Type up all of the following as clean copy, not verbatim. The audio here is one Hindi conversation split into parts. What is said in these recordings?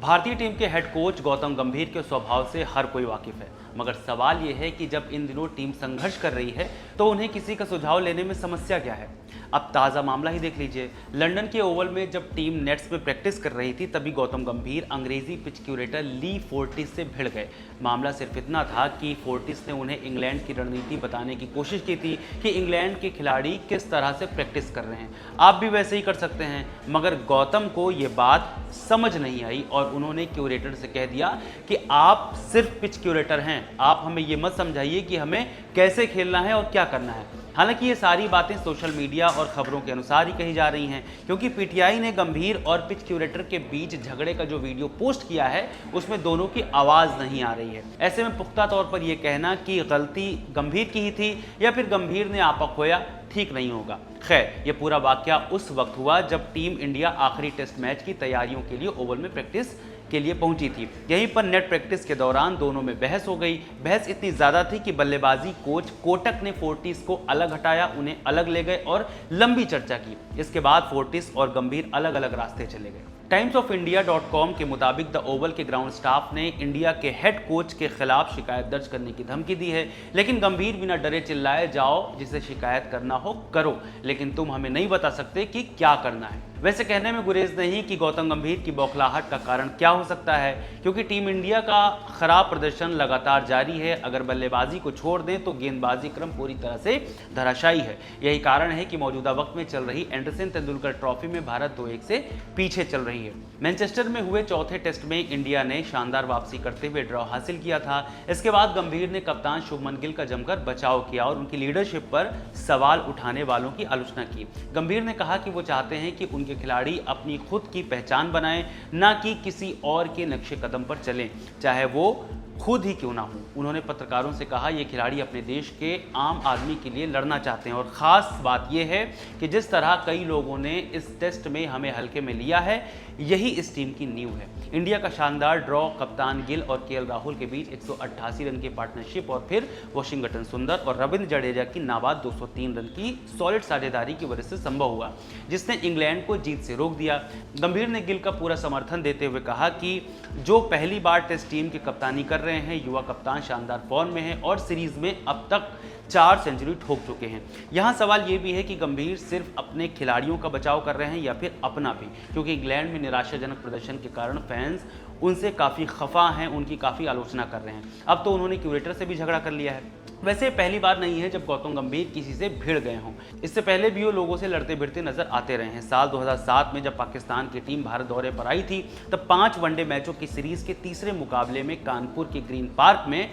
भारतीय टीम के हेड कोच गौतम गंभीर के स्वभाव से हर कोई वाकिफ है, मगर सवाल यह है कि जब इन दिनों टीम संघर्ष कर रही है तो उन्हें किसी का सुझाव लेने में समस्या क्या है। अब ताज़ा मामला ही देख लीजिए। लंदन के ओवल में जब टीम नेट्स में प्रैक्टिस कर रही थी तभी गौतम गंभीर अंग्रेजी पिच क्यूरेटर ली फोर्टिस से भिड़ गए। मामला सिर्फ इतना था कि फोर्टिस ने उन्हें इंग्लैंड की रणनीति बताने की कोशिश की थी कि इंग्लैंड के खिलाड़ी किस तरह से प्रैक्टिस कर रहे हैं, आप भी वैसे ही कर सकते हैं। मगर गौतम को ये बात समझ नहीं आई और उन्होंने क्यूरेटर से कह दिया कि आप सिर्फ पिच क्यूरेटर हैं, आप हमें ये मत समझाइए कि हमें कैसे खेलना है और क्या करना है। हालांकि ये सारी बातें सोशल मीडिया और खबरों के अनुसार ही कही जा रही हैं, क्योंकि पीटीआई ने गंभीर और पिच क्यूरेटर के बीच झगड़े का जो वीडियो पोस्ट किया है उसमें दोनों की आवाज़ नहीं आ रही है। ऐसे में पुख्ता तौर पर यह कहना कि गलती गंभीर की ही थी या फिर गंभीर ने आपा खोया ठीक नहीं होगा। खैर, ये पूरा वाकया उस वक्त हुआ जब टीम इंडिया आखिरी टेस्ट मैच की तैयारियों के लिए ओवल में प्रैक्टिस के लिए पहुंची थी। यहीं पर नेट प्रैक्टिस के दौरान दोनों में बहस हो गई। बहस इतनी ज़्यादा थी कि बल्लेबाजी कोच कोटक ने फोर्टिस को अलग हटाया, उन्हें अलग ले गए और लंबी चर्चा की। इसके बाद फोर्टिस और गंभीर अलग अलग रास्ते चले गए। timesofIndia.com के मुताबिक द ओवल के ग्राउंड स्टाफ ने इंडिया के हेड कोच के खिलाफ शिकायत दर्ज करने की धमकी दी है, लेकिन गंभीर बिना डरे चिल्लाए, जाओ जिसे शिकायत करना हो करो, लेकिन तुम हमें नहीं बता सकते कि क्या करना है। वैसे कहने में गुरेज नहीं कि गौतम गंभीर की बौखलाहट का कारण क्या हो सकता है, क्योंकि टीम इंडिया का खराब प्रदर्शन लगातार जारी है। अगर बल्लेबाजी को छोड़ दें तो गेंदबाजी क्रम पूरी तरह से धराशायी है। यही कारण है कि मौजूदा वक्त में चल रही एंडरसन तेंदुलकर ट्रॉफी में भारत 2-1 से पीछे चल रही है। मैनचेस्टर में हुए चौथे टेस्ट में इंडिया ने शानदार वापसी करते हुए ड्रॉ हासिल किया था। इसके बाद गंभीर ने कप्तान शुभमन गिल का जमकर बचाव किया और उनकी लीडरशिप पर सवाल उठाने वालों की आलोचना की। गंभीर ने कहा कि वो चाहते हैं कि उनके खिलाड़ी अपनी खुद की पहचान बनाएं, ना कि किसी और के नक्शे कदम पर चलें, चाहे वो खुद ही क्यों ना हो। उन्होंने पत्रकारों से कहा, ये खिलाड़ी अपने देश के आम आदमी के लिए लड़ना चाहते हैं और ख़ास बात यह है कि जिस तरह कई लोगों ने इस टेस्ट में हमें हल्के में लिया है, यही इस टीम की नींव है। इंडिया का शानदार ड्रॉ कप्तान गिल और केएल राहुल के बीच 188 रन की पार्टनरशिप और फिर वाशिंगटन सुंदर और रविंद्र जडेजा की नाबाद 203 रन की सॉलिड साझेदारी की वजह से संभव हुआ, जिसने इंग्लैंड को जीत से रोक दिया। गंभीर ने गिल का पूरा समर्थन देते हुए कहा कि जो पहली बार टेस्ट टीम की कप्तानी कर रहे हैं, युवा कप्तान शानदार फॉर्म में है और सीरीज में अब तक 4 सेंचुरी ठोक चुके हैं। यहाँ सवाल ये भी है कि गंभीर सिर्फ अपने खिलाड़ियों का बचाव कर रहे हैं या फिर अपना भी, क्योंकि इंग्लैंड में निराशाजनक प्रदर्शन के कारण फैंस उनसे काफ़ी खफा हैं, उनकी काफ़ी आलोचना कर रहे हैं। अब तो उन्होंने क्यूरेटर से भी झगड़ा कर लिया है। वैसे पहली बार नहीं है जब गौतम गंभीर किसी से भिड़ गए हों, इससे पहले भी वो लोगों से लड़ते भिड़ते नजर आते रहे हैं। साल 2007 में जब पाकिस्तान की टीम भारत दौरे पर आई थी तब 5 वनडे मैचों की सीरीज के तीसरे मुकाबले में कानपुर के ग्रीन पार्क में,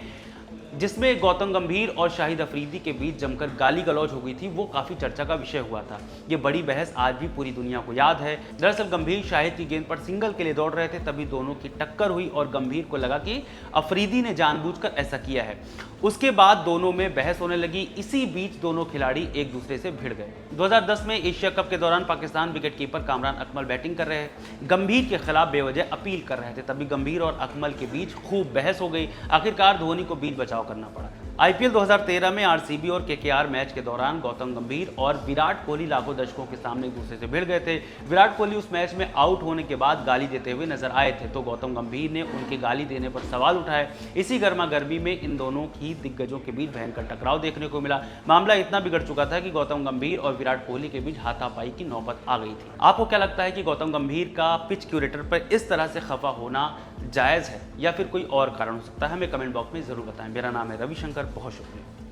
जिसमें गौतम गंभीर और शाहिद अफरीदी के बीच जमकर गाली गलौज हो गई थी, वो काफ़ी चर्चा का विषय हुआ था। ये बड़ी बहस आज भी पूरी दुनिया को याद है। दरअसल गंभीर शाहिद की गेंद पर सिंगल के लिए दौड़ रहे थे, तभी दोनों की टक्कर हुई और गंभीर को लगा कि अफरीदी ने जानबूझकर ऐसा किया है। उसके बाद दोनों में बहस होने लगी। इसी बीच दोनों खिलाड़ी एक दूसरे से भिड़ गए। 2010 में एशिया कप के दौरान पाकिस्तान विकेटकीपर कामरान अकमल बैटिंग कर रहे गंभीर के खिलाफ बेवजह अपील कर रहे थे, तभी गंभीर और अकमल के बीच खूब बहस हो गई। आखिरकार धोनी को बीच बचाव करना पड़ा। आईपीएल 2013 में आरसीबी और केकेआर मैच के दौरान गौतम गंभीर और विराट कोहली लाखों दर्शकों के सामने एक दूसरे से भिड़ गए थे। विराट कोहली उस मैच में आउट होने के बाद गाली देते हुए नजर आए थे, तो गौतम गंभीर ने उनके गाली देने पर सवाल उठाए। इसी गर्मा गर्मी में इन दोनों की दिग्गजों के बीच भयंकर टकराव देखने को मिला। मामला इतना बिगड़ चुका था कि गौतम गंभीर और विराट कोहली के बीच हाथापाई की नौबत आ गई थी। आपको क्या लगता है कि गौतम गंभीर का पिच क्यूरेटर पर इस तरह से खफा होना जायज़ है या फिर कोई और कारण हो सकता है? हमें कमेंट बॉक्स में जरूर बताएं। मेरा नाम है रविशंकर, बहुत शुक्रिया।